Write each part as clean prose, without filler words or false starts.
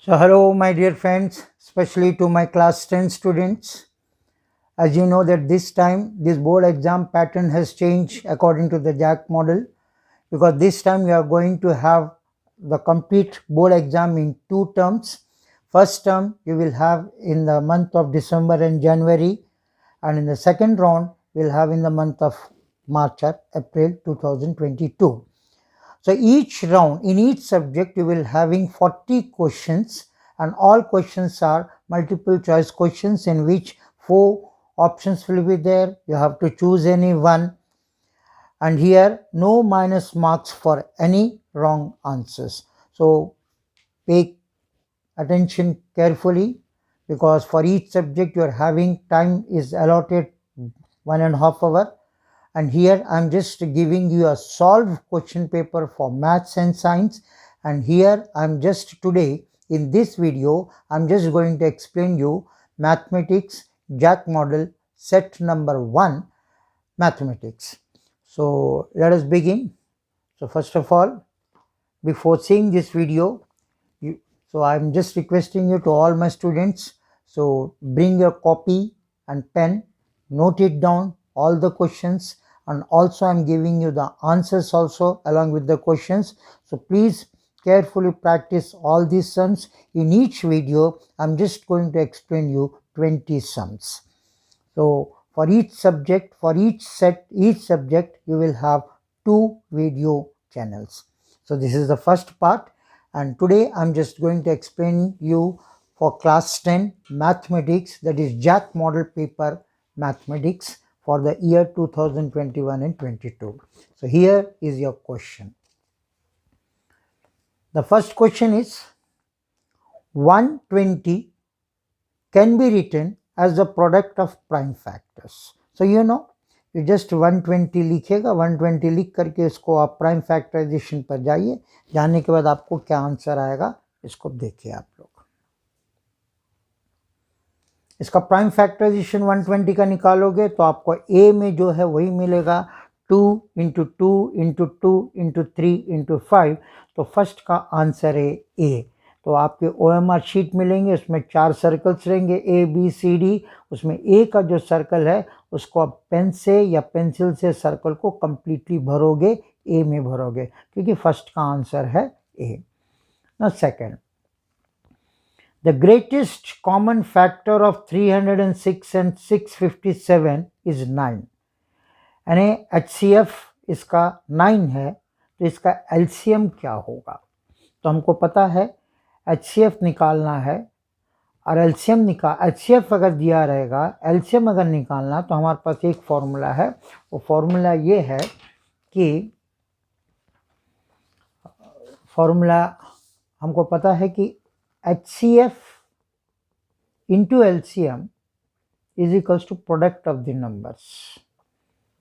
So hello my dear friends, especially to my class 10 students. As you know that this time this board exam pattern has changed according to the JAC model, because this time we are going to have the complete board exam in two terms. First term you will have in the month of December and January, and in the second round we will have in the month of March or April 2022. So each round, in each subject, you will having 40 questions, and all questions are multiple choice questions in which 4 options will be there. You have to choose any one, and here no minus marks for any wrong answers. So pay attention carefully, because for each subject you are having time is allotted 1.5 hours. And here I'm just giving you a solved question paper for maths and science, and here I'm just today in this video I'm just going to explain you mathematics JAC model set number 1 mathematics. So let us begin. So first of all, before seeing this video, so I'm just requesting you to all my students, so bring your copy and pen, note it down all the questions, and also I'm giving you the answers also along with the questions. So please carefully practice all these sums. In each video I'm just going to explain you 20 sums. So for each subject, for each subject you will have 2 video channels. So this is the first part, and today I'm just going to explain you for class 10 mathematics, that is JAC model paper mathematics for the year 2021 and 22. So here is your question. The first question is 120 can be written as the product of prime factors. So you know, you just 120 लिखेगा, 120 लिख करके इसको आप prime factorisation पर जाइए, जाने के बाद आपको क्या आंसर आएगा इसको देखिए आप लोग। इसका प्राइम फैक्टराइजेशन 120 का निकालोगे तो आपको a में जो है वही मिलेगा 2 इंटू 2 इंटू 2 इंटू 3 इंटू 5, तो फर्स्ट का आंसर है a। तो आपके OMR शीट मिलेंगे, उसमें 4 सर्कल्स रहेंगे A B C D। उसमें A का जो सर्कल है उसको आप पेन से या पेंसिल से सर्कल को कंप्लीटली भरोगे, A में भरोगे, क्योंकि फर्स्ट का आंसर है A। Now second, the greatest common factor of 306 and 657 is 9, यानी HCF इसका 9 है, तो इसका LCM क्या होगा? तो हमको पता है HCF निकालना है, और HCF अगर दिया रहेगा, LCM अगर निकालना, तो हमारे पास एक फॉर्मूला है। वो फॉर्मूला ये है कि फॉर्मूला हमको पता है कि HCF into LCM is equals to product of the numbers,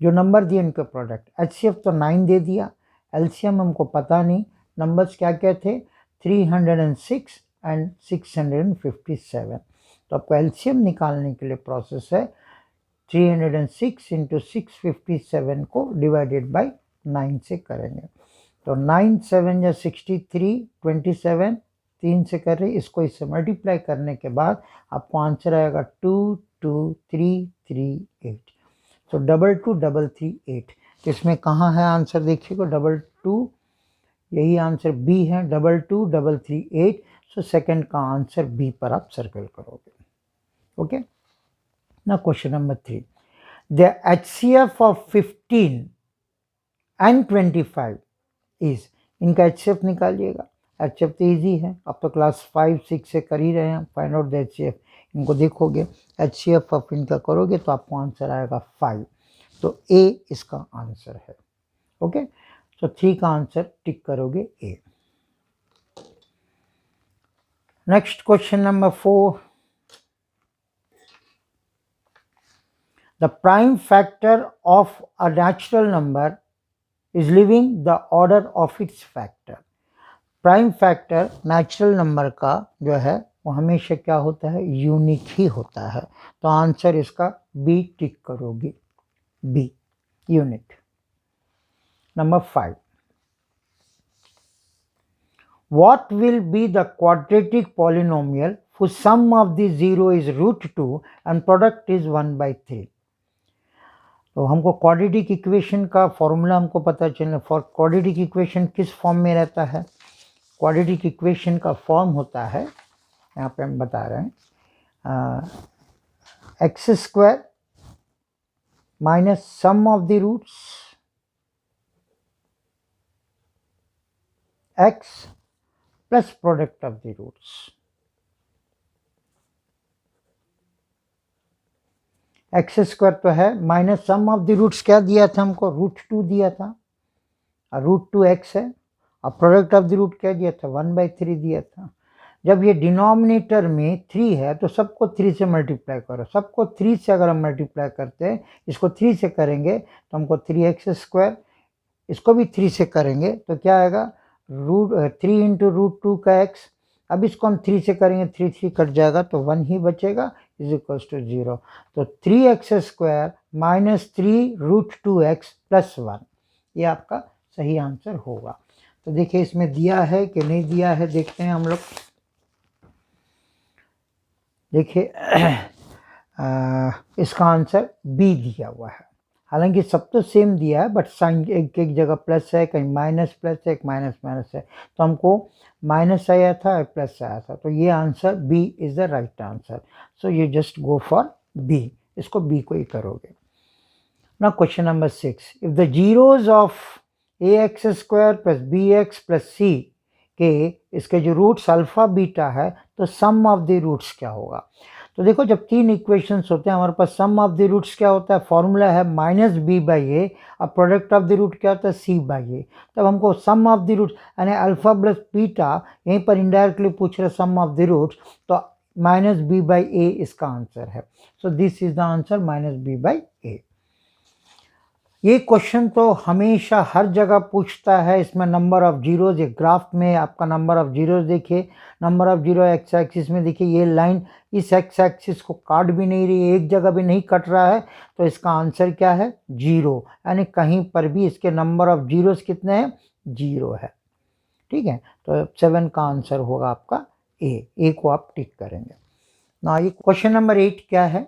जो नंबर दिए उनके प्रोडक्ट। HCF तो 9 दे दिया, LCM हमको पता नहीं, नंबर्स क्या क्या थे 306 एंड 657। तो आपको LCM निकालने के लिए प्रोसेस है 306 इंटू 657 को डिवाइडेड बाय 9 से करेंगे। तो 9 7 या 63, 27 3 से कर रहे, इसको इससे मल्टीप्लाई करने के बाद आपको आंसर आएगा 22338। तो 22338, इसमें कहाँ है आंसर देखिएगा, 22, यही आंसर बी है, 22338। सो सेकंड का आंसर बी पर आप सर्कल करोगे। ओके, ना question number 3, the HCF of 15 and 25 is, इनका HCF निकालिएगा। HCF तो ईजी है, अब तो क्लास 5 6 से कर ही रहे हैं। फाइंड आउट द HCF, इनको देखोगे HCF ऑफ इनका करोगे तो आपको आंसर आएगा 5, तो A इसका आंसर है। ओके, तो 3 का आंसर टिक करोगे A। Next question number 4, the prime factor of a natural number is living the order of its factor. Prime factor natural number का जो है वो हमेशा क्या होता है, यूनिक ही होता है। तो आंसर इसका बी टिक करोगे, be unique. Number 5, what will be the quadratic polynomial whose sum of the 0 is √2 and product is 1/3? तो हमको क्वाड्रेटिक इक्वेशन का फॉर्मूला हमको पता चलना। फॉर क्वाड्रेटिक इक्वेशन किस फॉर्म में रहता है? क्वाड्रेटिक इक्वेशन का फॉर्म होता है, यहाँ पे हम बता रहे हैं, x² minus sum of the roots x plus product of the roots. x² तो है, minus sum of the roots क्या दिया था हमको? √2 दिया था, और √2x है, और प्रोडक्ट ऑफ द रूट क्या दिया था? 1/3 दिया था। जब ये डिनोमिनेटर में 3 है तो सबको 3 से मल्टीप्लाई करो। सबको 3 से अगर हम मल्टीप्लाई करते हैं, इसको 3 से करेंगे तो हमको 3x², इसको भी 3 से करेंगे तो क्या आएगा? 3 × √2 का x। अब इसको हम 3 से करेंगे, 3 कट जाएगा तो 1 ही बचेगा, इज इक्वल्स टू 0। तो 3x² माइनस 3 √2x प्लस 1, ये आपका सही आंसर होगा। तो देखिए इसमें दिया है कि नहीं दिया है, देखते हैं हम लोग। देखिए इसका आंसर बी दिया हुआ है। हालांकि सब तो सेम दिया है, बट साइन एक जगह प्लस है, कहीं माइनस प्लस है, एक माइनस माइनस है, तो हमको माइनस आया था, प्लस आया था, तो ये answer B is the right answer. So you just go for B, इसको बी को ही करोगे। Now question number 6, if the zeros of ax² plus bx plus c के इसके जो रूट्स अल्फा बीटा है, तो सम ऑफ द रूट्स क्या होगा? तो देखो जब 3 इक्वेशंस होते हैं हमारे पास, सम ऑफ द रूट्स क्या होता है? फॉर्मूला है -b/a, और प्रोडक्ट ऑफ द रूट क्या होता है? c/a। तब हमको सम ऑफ द रूट्स यानी अल्फा प्लस बीटा, यहीं पर इनडायरेक्टली पूछ रहे सम ऑफ द रूट्स, तो -b/a इसका आंसर है। So this is the answer, -b/a। ये क्वेश्चन तो हमेशा हर जगह पूछता है। इसमें नंबर ऑफ जीरोज, एक ग्राफ में आपका नंबर ऑफ जीरोज देखिए, number of zero x axis में देखिए, ये लाइन इस एक्स एक्सिस को काट भी नहीं रही है, एक जगह भी नहीं कट रहा है, तो इसका आंसर क्या है? 0। यानी कहीं पर भी इसके नंबर ऑफ जीरोज कितने हैं? 0 है। ठीक है, तो 7 का आंसर होगा आपका ए को आप टिक करेंगे ना। ये क्वेश्चन नंबर 8 क्या है?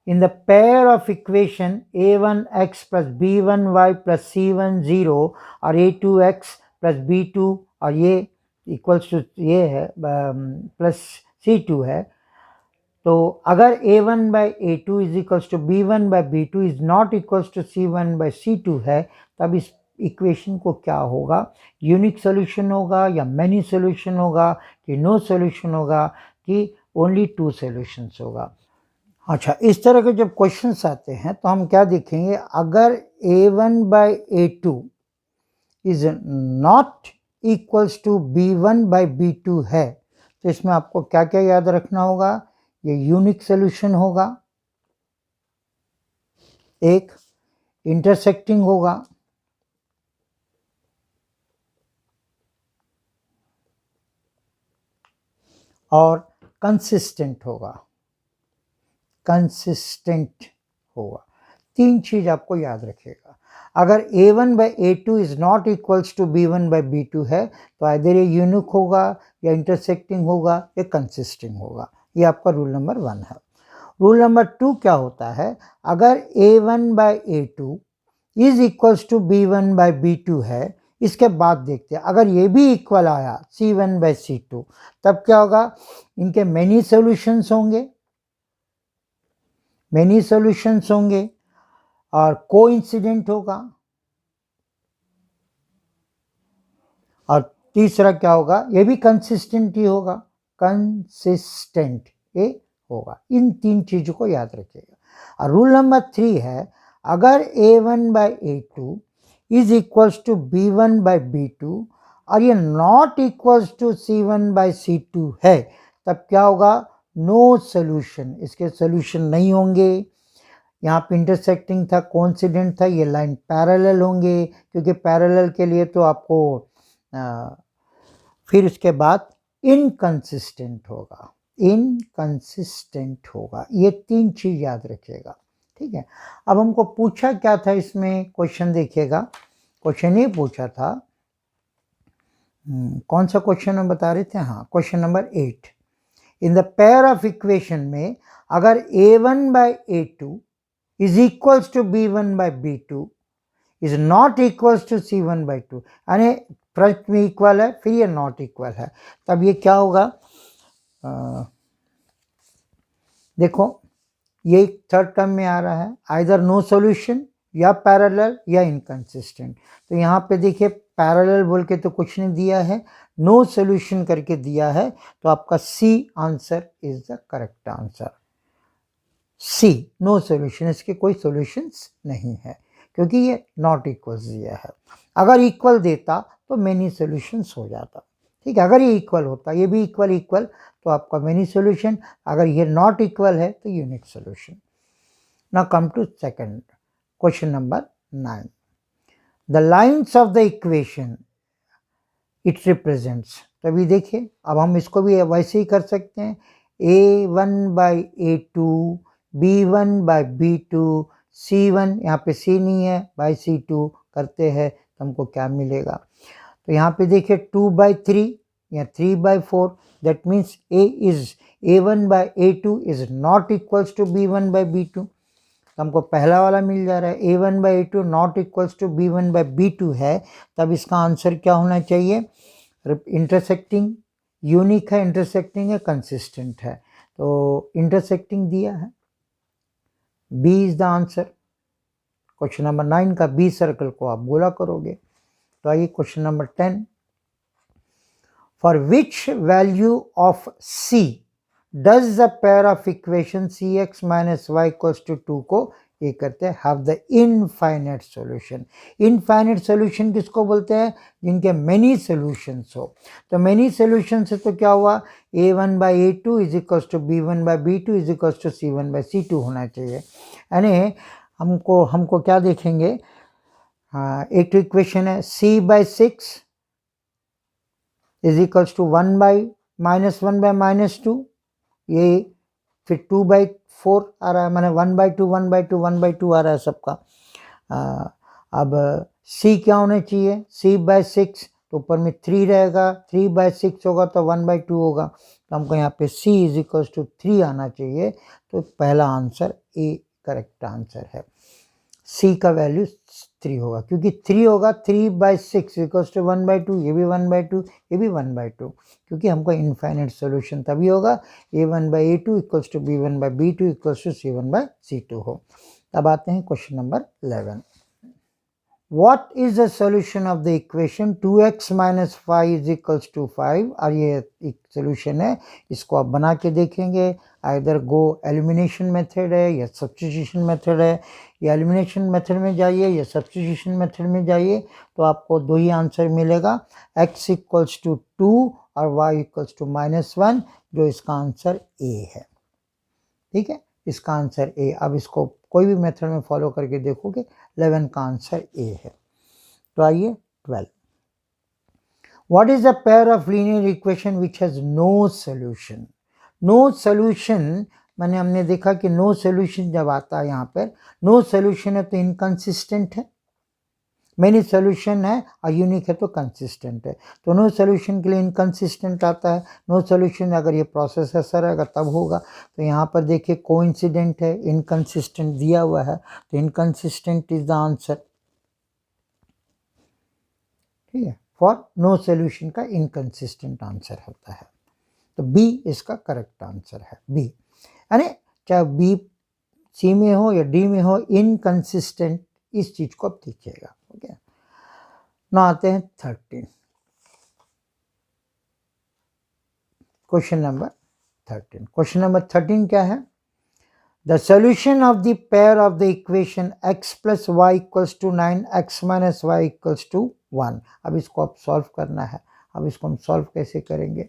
In the pair of equation a1x plus b1y plus c1 0 और a2x plus b2 और ये इक्वल्स टू ये है प्लस c2 है, तो अगर a1/a2 is equals to b1/b2 is not equals to c1/c2 है, तब इस इक्वेशन को क्या होगा? यूनिक सोल्यूशन होगा या मैनी सोल्यूशन होगा कि नो सोल्यूशन होगा कि ओनली 2 सोल्यूशंस होगा? अच्छा, इस तरह के जब क्वेश्चंस आते हैं तो हम क्या देखेंगे? अगर a1/a2 is not equals to b1/b2 है, तो इसमें आपको क्या क्या याद रखना होगा? ये यूनिक सोल्यूशन होगा, एक इंटरसेक्टिंग होगा, और कंसिस्टेंट होगा। कंसिस्टेंट होगा, 3 चीज आपको याद रखिएगा। अगर a1/a2 is not equals to b1/b2 है, तो आइदर ये यूनिक होगा या इंटरसेक्टिंग होगा या कंसिस्टिंग होगा। ये आपका रूल नंबर 1 है। रूल नंबर 2 क्या होता है? अगर a1/a2 is equals to b1/b2 है, इसके बाद देखते हैं अगर ये भी इक्वल आया c1/c2, तब क्या होगा? इनके मेनी सॉल्यूशंस होंगे, मेनी सॉल्यूशंस होंगे, और कोइंसिडेंट होगा, और तीसरा क्या होगा? ये भी कंसिस्टेंट ही होगा, कंसिस्टेंट ये होगा। इन 3 चीजों को याद रखिएगा। और रूल नंबर 3 है, अगर a1/a2 is equals to b1/b2 और ये नॉट इक्वल्स टू c1/c2 है, तब क्या होगा? नो सोल्यूशन, इसके सोल्यूशन नहीं होंगे। यहाँ पे इंटरसेक्टिंग था, कोइंसिडेंट था, ये लाइन पैरेलल होंगे, क्योंकि पैरेलल के लिए तो आपको फिर उसके बाद इनकंसिस्टेंट होगा, इनकंसिस्टेंट होगा। ये 3 चीज याद रखिएगा। ठीक है, अब हमको पूछा क्या था इसमें? क्वेश्चन देखिएगा, क्वेश्चन ये पूछा था कौन सा क्वेश्चन में बता रहे थे, हाँ question number 8। In the pair of equation में अगर a1 by a2 is equals to b1 by b2 is not equals to c1 by 2, यानी फर्स्ट में इक्वल है फिर ये नॉट इक्वल है, तब ये क्या होगा, देखो ये थर्ड टर्म में आ रहा है, आइदर नो सॉल्यूशन या पैरेलल या इनकंसिस्टेंट। तो यहाँ पे देखिए पैरेलल बोल के तो कुछ नहीं दिया है, नो सॉल्यूशन करके दिया है, तो आपका C answer is the correct answer. C no solution, इसके कोई सॉल्यूशंस नहीं है क्योंकि ये नॉट इक्वल दिया है। अगर इक्वल देता तो मेनी सॉल्यूशंस हो जाता, ठीक है, अगर ये इक्वल होता, ये भी इक्वल इक्वल, तो आपका मेनी सॉल्यूशन, अगर ये नॉट इक्वल है तो unique solution. Now come to second question number 9। The lines of the equation it represents, तभी देखिए अब हम इसको भी वैसे ही कर सकते हैं, a1 by a2, b1 by b2, c1, यहाँ पे c नहीं है, बाई c2 करते हैं तो हमको क्या मिलेगा, तो यहाँ पे देखिए 2 बाई 3 या 3 by 4, that means a1 by a2 is not equals to b1 by b2, तो हमको पहला वाला मिल जा रहा है, a1 by a2 not equals to b1 by b2 है, तब इसका आंसर क्या होना चाहिए, इंटरसेक्टिंग, यूनिक है, इंटरसेक्टिंग है, कंसिस्टेंट है, तो इंटरसेक्टिंग दिया है, B is the answer. Question number 9 का बी सर्कल को आप गोला करोगे। तो आइए question number 10, for which value of c does the pair of equation c x minus y equals to 2 को ये करते हैं have the infinite solution. Infinite solution किसको बोलते हैं, जिनके मेनी सॉल्यूशंस हो, तो मेनी सॉल्यूशन से तो क्या हुआ, a1 by a2 is equals to b1 by b2 is equals to c1 by c2 होना चाहिए, यानी हमको क्या देखेंगे, एक तो इक्वेशन है c by 6 is equals to 1 by -1 by -2, ये फिर 2 बाई 4 आ रहा है, मैंने 1 बाई 2 1 बाई 2 1 बाई 2 आ रहा है सबका। अब c क्या होना चाहिए, c बाई 6, तो ऊपर में 3 रहेगा, 3 बाई 6 होगा तो 1 बाई 2 होगा, तो हमको यहाँ पे c इज इक्वल्स टू 3 आना चाहिए, तो पहला आंसर ए करेक्ट आंसर है, c का वैल्यू 3 होगा, क्योंकि 3 होगा 3 बाई 6 इक्वल्स टू 1 बाई 2, ये भी 1 बाई 2, ये भी 1 बाई 2, क्योंकि हमको इनफाइनाइट सॉल्यूशन तभी होगा a1 by a2 equals to b1 by b2 equals to c1 by c2 हो। तब आते हैं question number 11, What is the solution of the equation 2x minus 5 is equals to 5, और ये एक सोल्यूशन है, इसको आप बना के देखेंगे, आइदर गो एलिमिनेशन मेथड है या सब्स्टिट्यूशन मेथड है, या एलिमिनेशन मेथड में जाइए या सब्स्टिट्यूशन मेथड में जाइए, तो आपको दो ही आंसर मिलेगा, x इक्वल्स टू 2 और y इक्वल्स टू -1, जो इसका आंसर a है, ठीक है, इसका आंसर ए। अब इसको कोई भी मेथड में फॉलो करके देखोगे 11 का आंसर ए है। तो आइए 12, what is the pair of linear equation which has no solution. No solution मैंने हमने देखा कि नो सॉल्यूशन जब आता है, यहाँ पर नो सॉल्यूशन है तो इनकंसिस्टेंट है, मेनी सॉल्यूशन है और यूनिक है तो कंसिस्टेंट है, तो नो सॉल्यूशन के लिए इनकंसिस्टेंट आता है, नो सॉल्यूशन अगर ये प्रोसेस ऐसा रहेगा तब होगा, तो यहाँ पर देखिए कोइंसिडेंट है, इनकंसिस्टेंट दिया हुआ है, तो इनकंसिस्टेंट इज द आंसर, ठीक है, फॉर नो सॉल्यूशन का इनकंसिस्टेंट आंसर होता है, तो बी इसका करेक्ट आंसर है, बी, यानी चाहे बी सी में हो या डी में हो, इनकंसिस्टेंट, इस चीज को आप देखिएगा, ओके। ना आते हैं 13, क्वेश्चन नंबर 13। क्वेश्चन नंबर 13 क्या है, the solution of the pair of the equation x plus y equals to 9 x minus y equals to 1। अब इसको आप सॉल्व करना है। अब इसको हम सॉल्व कैसे करेंगे,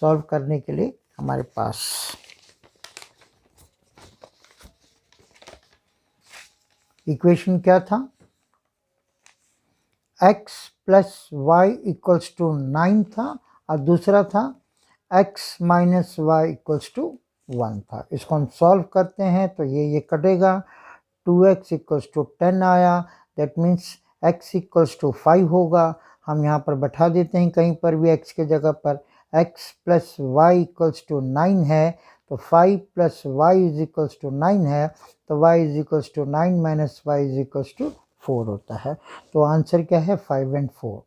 सॉल्व करने के लिए हमारे पास इक्वेशन क्या था, x plus y equals to 9 था और दूसरा था x minus y equals to 1 था। इसको हम सॉल्व करते हैं तो ये कटेगा, 2x इक्वल्स टू 10 आया, that means x equals to 5 होगा। हम यहाँ पर बैठा देते हैं कहीं पर भी x के जगह पर। x plus y equals to 9 है, तो 5 plus y is equals to 9 है, तो y is equals to 9 minus y is equals to 4 होता है। तो आंसर क्या है? 5 and 4।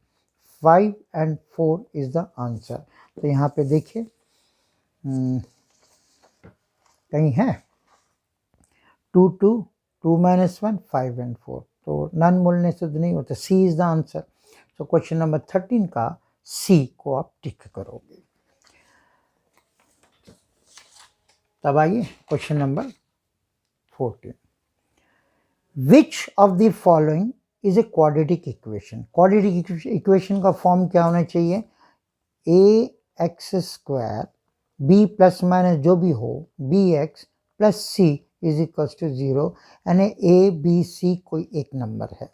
5 and 4 is the answer. तो यहाँ पे देखिए कहीं है 2 2 2 माइनस 1 5 एंड 4, तो नन बोलने से तो नहीं होता, सी इज द आंसर। तो क्वेश्चन नंबर 13 का सी को आप टिक करोगे। तब आइए question number 14। Which of the following is a quadratic equation? Quadratic equation का फॉर्म क्या होना चाहिए? A x square b plus minus जो भी हो b x plus c is equals to 0, यानी ए बी सी कोई एक नंबर है,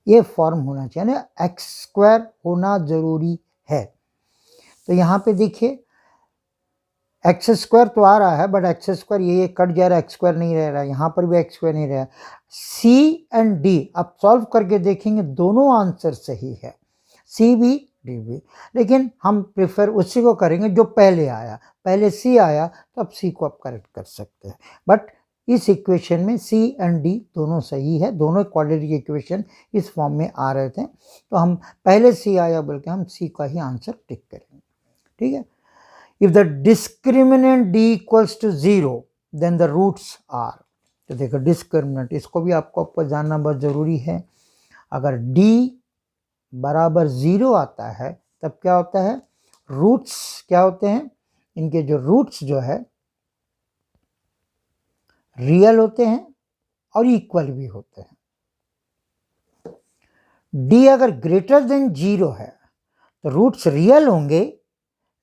ये फॉर्म होना चाहिए, यानी एक्स स्क्वायर होना जरूरी है। तो यहाँ पे देखिए एक्स स्क्वायर तो आ रहा है, बट एक्स स्क्वायर ये कट जा रहा है, एक्स स्क्वायर नहीं रह रहा है, यहाँ पर भी एक्स स्क्वायर नहीं रहा। सी एंड डी अब सॉल्व करके देखेंगे, दोनों आंसर सही है, सी भी डी भी, लेकिन हम प्रेफर उसी को करेंगे जो पहले आया। पहले सी आया तो अब सी को आप करेक्ट कर सकते हैं, बट इस इक्वेशन में सी एंड डी दोनों सही है, दोनों क्वाड्रेटिक इक्वेशन इस फॉर्म में आ रहे थे, तो हम पहले सी आया बोल के हम सी का ही आंसर टिक करेंगे। ठीक है। If the discriminant d equals to 0, then the roots are, तो देखो डिस्क्रिमिनेंट, इसको भी आपको जानना बहुत ज़रूरी है। अगर d बराबर 0 आता है तब क्या होता है? रूट्स क्या होते हैं? इनके जो रूट्स जो है रियल होते हैं और इक्वल भी होते हैं। d अगर ग्रेटर देन 0 है तो रूट्स रियल होंगे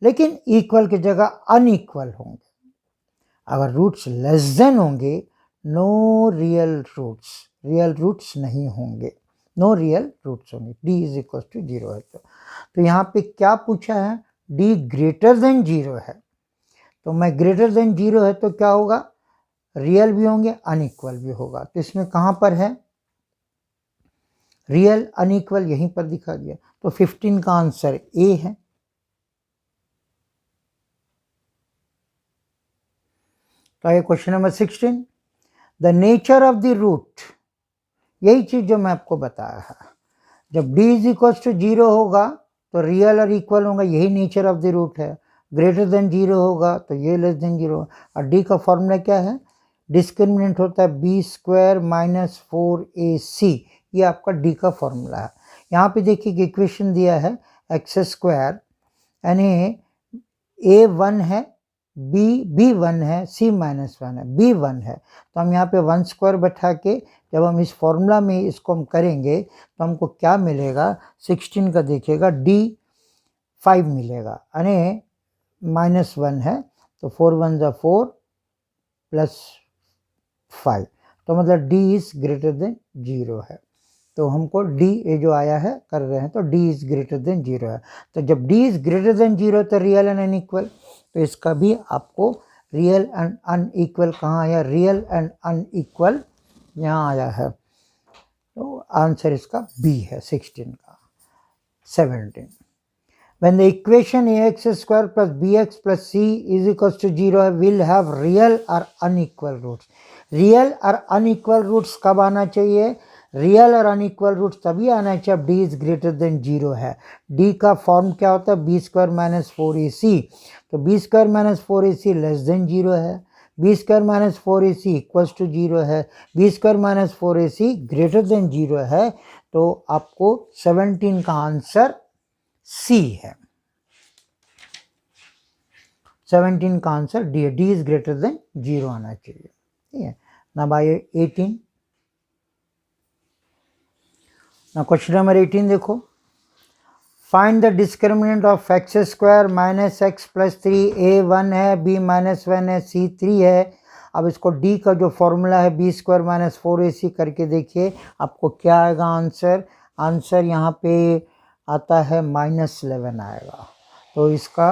लेकिन इक्वल की जगह अनइक्वल होंगे। अगर रूट्स लेस देन होंगे, नो रियल रूट्स नहीं होंगे, नो रियल रूट्स होंगे। d इज इक्वल टू 0 है तो यहाँ पे क्या पूछा है? d ग्रेटर देन 0 है, तो मैं ग्रेटर देन 0 है तो क्या होगा? रियल भी होंगे अनइक्वल भी होगा। तो इसमें कहाँ पर है रियल अनइक्वल? यहीं पर दिखा दिया। तो 15 का आंसर ए है। तो ये question number 16, the nature of the root, यही चीज जो मैं आपको बताया है, जब d इज इक्वल टू 0 होगा तो रियल और इक्वल होगा, यही नेचर ऑफ द रूट है। ग्रेटर देन 0 होगा तो ये लेस देन 0 होगा। और d का फॉर्मूला क्या है? डिस्क्रिमिनेंट होता है बी स्क्वायर माइनस 4ac, ये आपका d का फॉर्मूला है। यहाँ पे देखिए कि इक्वेशन दिया है एक्स स्क्वायर, यानी a 1 है, b 1 है, c माइनस 1 है, b 1 है, तो हम यहाँ पे 1 स्क्वायर बैठा के जब हम इस फॉर्मूला में इसको हम करेंगे तो हमको क्या मिलेगा? 16 का देखिएगा d 5 मिलेगा, यानी माइनस 1 है, तो 4 1 जा 4 प्लस 5, तो मतलब d इज ग्रेटर देन 0 है। तो हमको d ये जो आया है कर रहे हैं, तो d इज ग्रेटर देन 0 है। तो जब d इज ग्रेटर देन 0 तो रियल एंड अनइक्वल, तो इसका भी आपको रियल एंड अनइक्वल कहाँ आया? रियल एंड अनइक्वल यहाँ आया है, तो आंसर इसका बी है 16 का। 17, when the equation ax square plus bx plus c is equals to 0 will have real or unequal roots। Real और अनइक्वल रूट्स कब आना चाहिए? रियल और अनइक्वल रूट्स तभी आना चाहिए जब d इज ग्रेटर देन 0 है। d का फॉर्म क्या होता है? बी स्क्वायर माइनस 4ac, तो b square minus 4ac less than 0 है, b square minus 4ac equals to 0 है, b square minus 4ac greater than 0 है, तो आपको 17 का आंसर सी है। 17 का आंसर डी है, डी इज ग्रेटर देन 0 आना चाहिए। ठीक है ना बाय 18 ना। क्वेश्चन नंबर 18 देखो, find the discriminant of x square minus x plus 3, ए 1 है, बी माइनस 1 है, सी 3 है। अब इसको डी का जो फॉर्मूला है बी स्क्वायर माइनस 4ac करके देखिए आपको क्या आएगा आंसर। आंसर यहाँ पे आता है -11 आएगा। तो इसका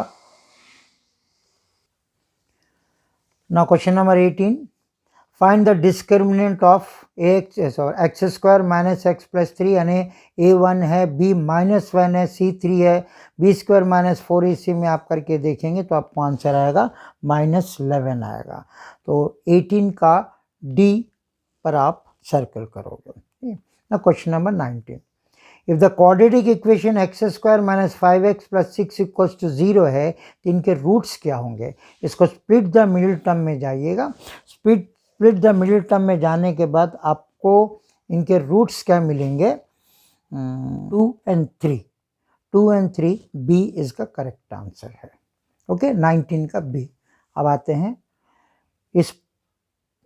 ना question number 18, find the discriminant of x square minus x plus 3 यानी a1 है, b माइनस 1 है, c 3 है, b स्क्वायर माइनस 4 इसी में आप करके देखेंगे तो आपको आंसर आएगा -11 आएगा। तो 18 का d पर आप सर्कल करोगे। ना question number 19, if the quadratic equation x square minus 5x plus 6 equals to 0 है तो इनके रूट्स क्या होंगे। इसको स्प्लिट द मिडिल टर्म में जाइएगा। स्प्लिट द मिडिल टर्म में जाने के बाद आपको इनके रूट्स क्या मिलेंगे, 2 and 3। 2 and 3 बी इज का करेक्ट आंसर है। ओके, 19 का बी। अब आते हैं इस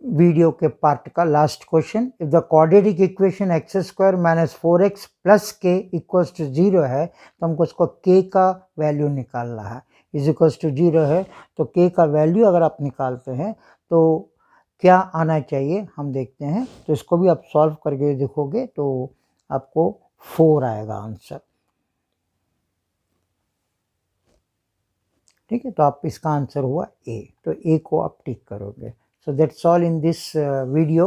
वीडियो के पार्ट का last question. If the quadratic equation x square minus 4x plus के इक्वल्स टू 0 है तो हमको उसको k का वैल्यू निकालना है। इज इक्वल्स टू 0 है तो k का वैल्यू अगर आप निकालते हैं तो क्या आना चाहिए हम देखते हैं। तो इसको भी आप सॉल्व करके देखोगे तो आपको 4 आएगा आंसर। ठीक है, तो आप इसका आंसर हुआ ए, तो ए को आप टिक करोगे। So that's all in this video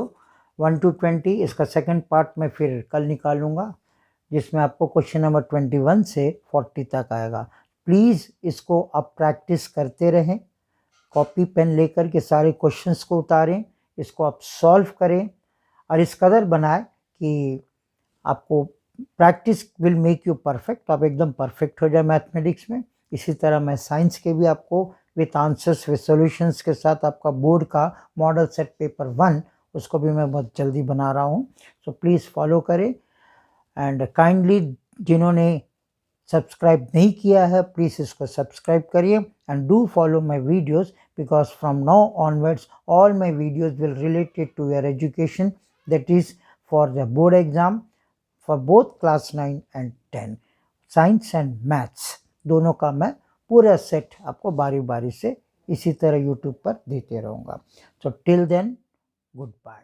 1 to 20। इसका सेकंड पार्ट मैं फिर कल निकालूंगा जिसमें आपको क्वेश्चन नंबर 21 से 40 तक आएगा। प्लीज़ इसको आप प्रैक्टिस करते रहें, कॉपी पेन लेकर के सारे क्वेश्चंस को उतारें, इसको आप सॉल्व करें और इस कदर बनाएं कि आपको practice will make you perfect, तो आप एकदम परफेक्ट हो जाए मैथमेटिक्स में। इसी तरह मैं साइंस के भी आपको विथ आंसर्स विथ सॉल्यूशंस के साथ आपका बोर्ड का मॉडल सेट पेपर 1 उसको भी मैं बहुत जल्दी बना रहा हूँ। सो प्लीज़ फॉलो करें एंड काइंडली जिन्होंने सब्सक्राइब नहीं किया है प्लीज़ इसको सब्सक्राइब करिए and do follow my videos because from now onwards all my videos will related to your education, that is for the board exam for both class 9 and 10 science and maths दोनों का मैं पूरा set आपको बारी बारी से इसी तरह यूट्यूब पर देते रहूँगा। So till then good bye.